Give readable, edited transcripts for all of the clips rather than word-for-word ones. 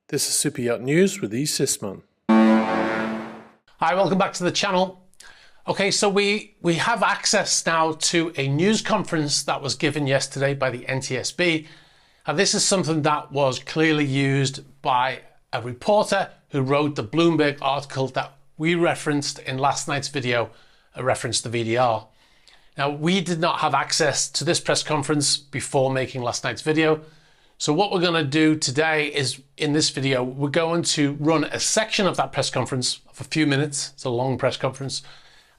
This is Super Yacht News with Sisman. Hi, welcome back to the channel. Okay, so we have access now to a news conference that was given yesterday by the NTSB. And this is something that was clearly used by a reporter who wrote the Bloomberg article that we referenced in last night's video, a reference to VDR. Now, we did not have access to this press conference before making last night's video. So what we're going to do today is, in this video, we're going to run a section of that press conference of a few minutes. It's a long press conference.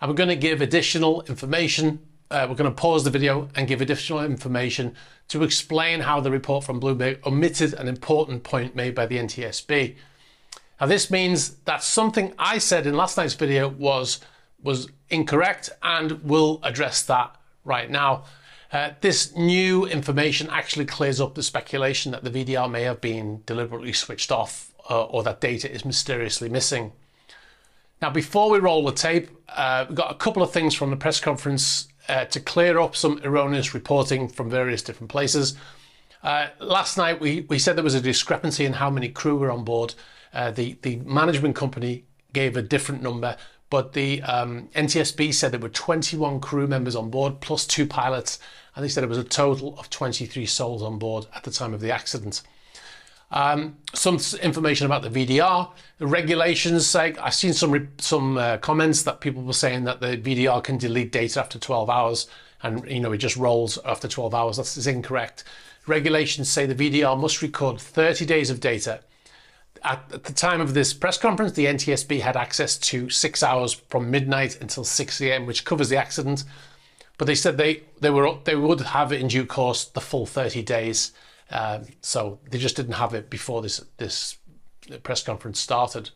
And we're going to give additional information. We're going to pause the video and give additional information to explain how the report from Bloomberg omitted an important point made by the NTSB. Now, this means that something I said in last night's video was incorrect, and we'll address that right now. This new information actually clears up the speculation that the VDR may have been deliberately switched off or that data is mysteriously missing. Now, before we roll the tape, we've got a couple of things from the press conference to clear up some erroneous reporting from various different places. Last night, we said there was a discrepancy in how many crew were on board. The management company gave a different number, but the NTSB said there were 21 crew members on board plus 2 pilots, and they said it was a total of 23 souls on board at the time of the accident. Some information about the VDR. The regulations say, I've seen some comments that people were saying that the VDR can delete data after 12 hours and it just rolls after 12 hours. That's incorrect. Regulations say the VDR must record 30 days of data. At the time of this press conference, the NTSB had access to 6 hours from midnight until 6 a.m., which covers the accident. But they said they would have it in due course the full 30 days. So they just didn't have it before this press conference started.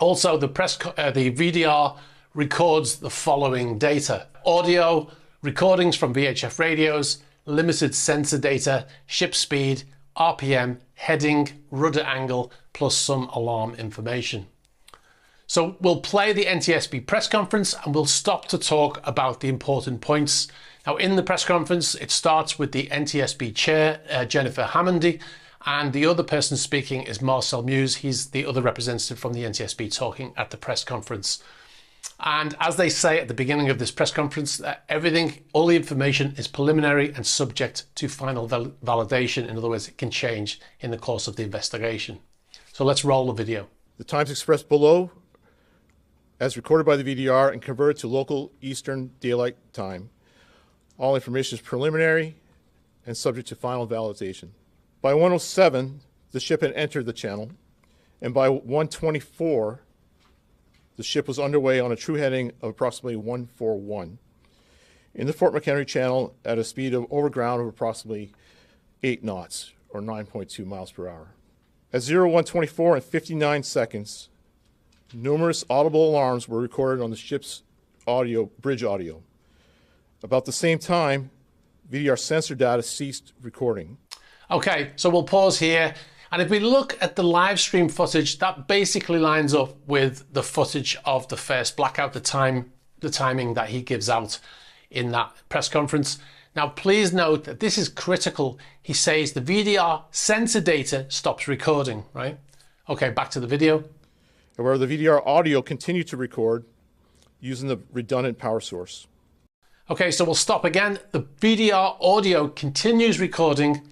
Also, the VDR records the following data: audio, recordings from VHF radios, limited sensor data, ship speed, RPM, heading, rudder angle, plus some alarm information. So we'll play the NTSB press conference and we'll stop to talk about the important points. Now, in the press conference, it starts with the NTSB chair, Jennifer Hammondy, and the other person speaking is Marcel Muse. He's the other representative from the NTSB talking at the press conference. And as they say at the beginning of this press conference, all the information is preliminary and subject to final validation. In other words, it can change in the course of the investigation. So let's roll the video. The times expressed below, as recorded by the VDR and converted to local Eastern Daylight Time. All information is preliminary and subject to final validation. By 1:07, the ship had entered the channel, and by 1:24, the ship was underway on a true heading of approximately 141 in the Fort McHenry Channel at a speed of over ground of approximately 8 knots or 9.2 miles per hour. At 01:24 and 59 seconds, numerous audible alarms were recorded on the ship's bridge audio. About the same time, VDR sensor data ceased recording. Okay, so we'll pause here. And if we look at the live stream footage, that basically lines up with the footage of the first blackout, the timing that he gives out in that press conference. Now, please note that this is critical. He says the VDR sensor data stops recording, right? Okay, back to the video. However, the VDR audio continued to record using the redundant power source. Okay, so we'll stop again. The VDR audio continues recording.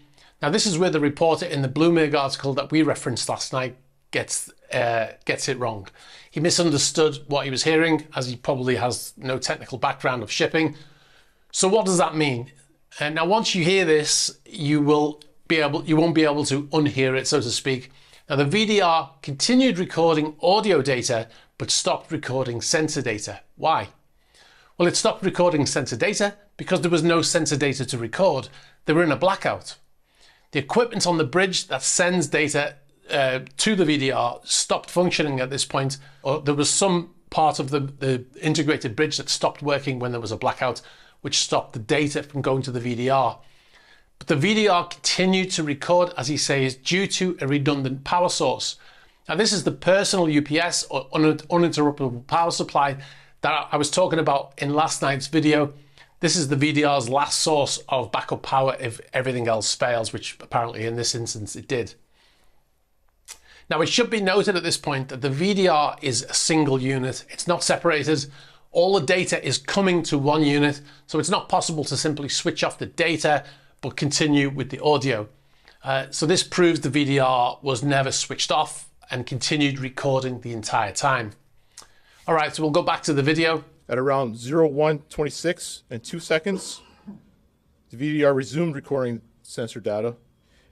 Now, this is where the reporter in the Bloomberg article that we referenced last night gets it wrong. He misunderstood what he was hearing, as he probably has no technical background of shipping. So what does that mean? And now, once you hear this, you won't be able to unhear it, so to speak. Now, the VDR continued recording audio data, but stopped recording sensor data. Why? Well, it stopped recording sensor data because there was no sensor data to record. They were in a blackout. The equipment on the bridge that sends data to the VDR stopped functioning at this point, or there was some part of the integrated bridge that stopped working when there was a blackout, which stopped the data from going to the VDR. But the VDR continued to record, as he says, due to a redundant power source. Now, this is the personal UPS, or uninterruptible power supply, that I was talking about in last night's video. This is the VDR's last source of backup power if everything else fails, which apparently in this instance it did. Now, it should be noted at this point that the VDR is a single unit. It's not separated. All the data is coming to one unit, so it's not possible to simply switch off the data but continue with the audio. So this proves the VDR was never switched off and continued recording the entire time. All right, so we'll go back to the video. At around 01:26 and 2 seconds, the VDR resumed recording sensor data,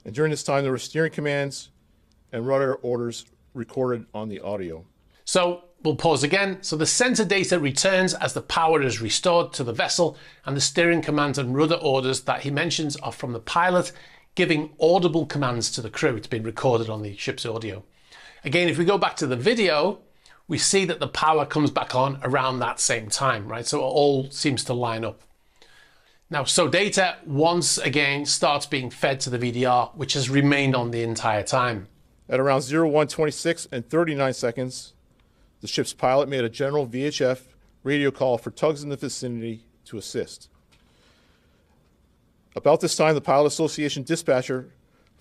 and during this time there were steering commands and rudder orders recorded on the audio. So we'll pause again. So the sensor data returns as the power is restored to the vessel, and the steering commands and rudder orders that he mentions are from the pilot giving audible commands to the crew. It's been recorded on the ship's audio. Again, if we go back to the video, we see that the power comes back on around that same time, right? So it all seems to line up. Now, so data once again starts being fed to the VDR, which has remained on the entire time. At around 01:26 and 39 seconds, the ship's pilot made a general VHF radio call for tugs in the vicinity to assist. About this time, the Pilot Association dispatcher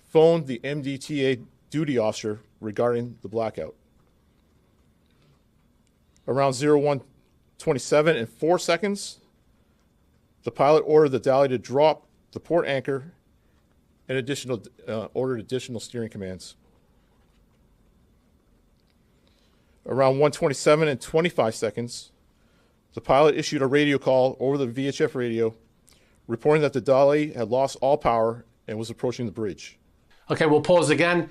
phoned the MDTA duty officer regarding the blackout. Around 01:27 and 4 seconds, the pilot ordered the Dali to drop the port anchor and ordered additional steering commands. Around 1:27 and 25 seconds, the pilot issued a radio call over the VHF radio, reporting that the Dali had lost all power and was approaching the bridge. Okay, we'll pause again.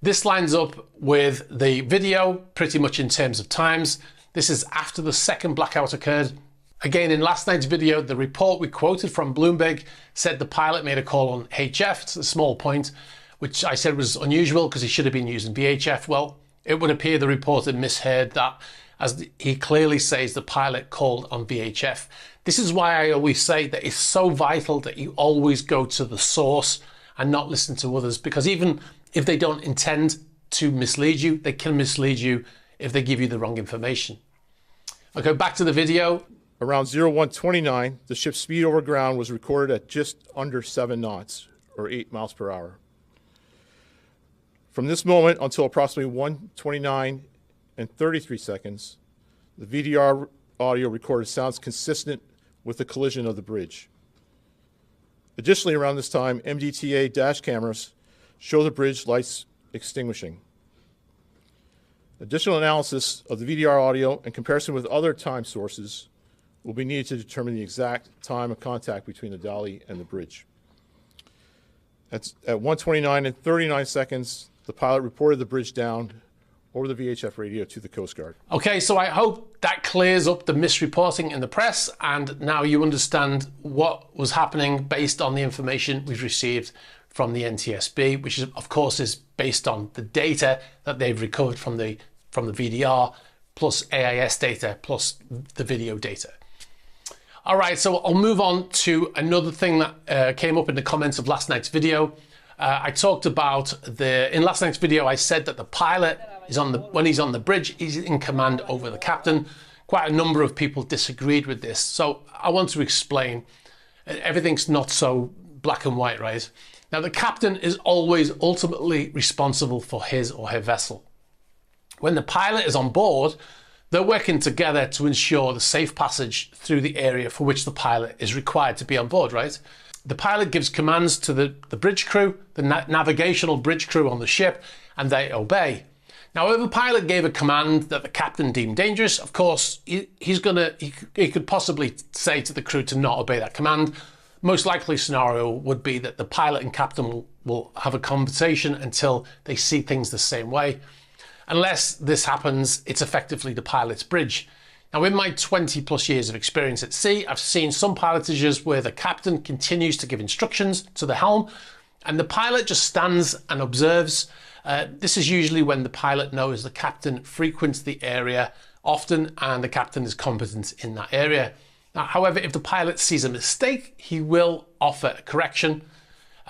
This lines up with the video pretty much in terms of times. This is after the second blackout occurred. Again, in last night's video, the report we quoted from Bloomberg said the pilot made a call on HF. It's a small point, which I said was unusual because he should have been using VHF. Well, it would appear the reporter misheard that, as he clearly says the pilot called on VHF. This is why I always say that it's so vital that you always go to the source and not listen to others, because even if they don't intend to mislead you, they can mislead you if they give you the wrong information. Okay, back to the video. Around 01:29, the ship's speed over ground was recorded at just under 7 knots, or 8 miles per hour. From this moment until approximately 1:29 and 33 seconds, the VDR audio recorded sounds consistent with the collision of the bridge. Additionally, around this time, MDTA dash cameras show the bridge lights extinguishing. Additional analysis of the VDR audio and comparison with other time sources will be needed to determine the exact time of contact between the Dali and the bridge. At 1:29 and 39 seconds, the pilot reported the bridge down over the VHF radio to the Coast Guard. Okay, so I hope that clears up the misreporting in the press, and now you understand what was happening based on the information we've received from the NTSB, which is, of course, is based on the data that they've recovered from the VDR, plus AIS data, plus the video data. All right, so I'll move on to another thing that came up in the comments of last night's video. I talked about in last night's video, I said that the pilot is when he's on the bridge, he's in command over the captain. Quite a number of people disagreed with this. So I want to explain. Everything's not so black and white, right? Now, the captain is always ultimately responsible for his or her vessel. When the pilot is on board, they're working together to ensure the safe passage through the area for which the pilot is required to be on board, right? The pilot gives commands to the bridge crew, the navigational bridge crew on the ship, and they obey. Now, if a pilot gave a command that the captain deemed dangerous, of course, he could possibly say to the crew to not obey that command. Most likely scenario would be that the pilot and captain will have a conversation until they see things the same way. Unless this happens, it's effectively the pilot's bridge. Now, in my 20 plus years of experience at sea, I've seen some pilotages where the captain continues to give instructions to the helm and the pilot just stands and observes. This is usually when the pilot knows the captain frequents the area often and the captain is competent in that area. Now, however, if the pilot sees a mistake, he will offer a correction.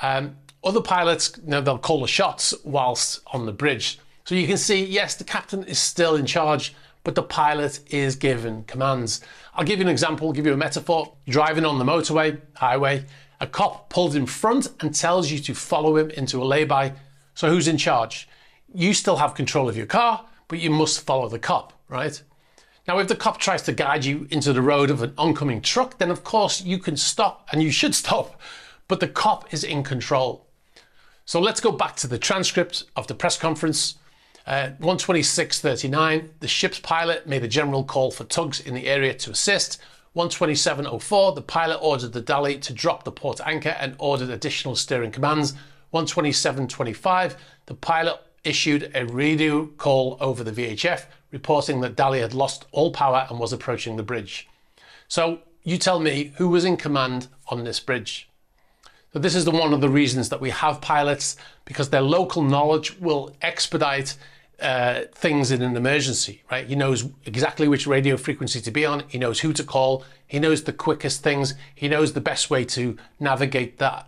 Other pilots, they'll call the shots whilst on the bridge. So you can see, yes, the captain is still in charge, but the pilot is given commands. I'll give you an example, give you a metaphor. Driving on the motorway, highway, a cop pulls in front and tells you to follow him into a lay-by. So who's in charge? you still have control of your car, but you must follow the cop, right? Now, if the cop tries to guide you into the road of an oncoming truck, then of course you can stop, and you should stop, but the cop is in control. So let's go back to the transcript of the press conference. 126:39, the ship's pilot made a general call for tugs in the area to assist. 127:04, the pilot ordered the Dali to drop the port anchor and ordered additional steering commands. 127:25, the pilot issued a radio call over the VHF, reporting that Dali had lost all power and was approaching the bridge. So you tell me, who was in command on this bridge? So this is one of the reasons that we have pilots, because their local knowledge will expedite things in an emergency, right? He knows exactly which radio frequency to be on. He knows who to call. He knows the quickest things. He knows the best way to navigate that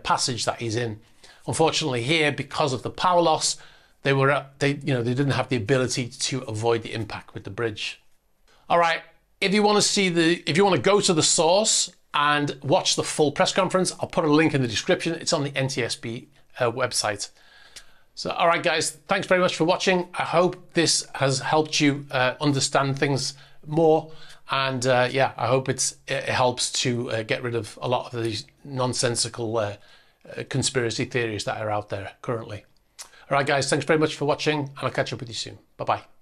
passage that he's in. Unfortunately here, because of the power loss, they didn't have the ability to avoid the impact with the bridge. All right, if you want to go to the source and watch the full press conference, I'll put a link in the description. It's on the NTSB website. So, all right, guys, thanks very much for watching. I hope this has helped you understand things more. And yeah, I hope it helps to get rid of a lot of these nonsensical conspiracy theories that are out there currently. All right, guys, thanks very much for watching, and I'll catch up with you soon. Bye-bye.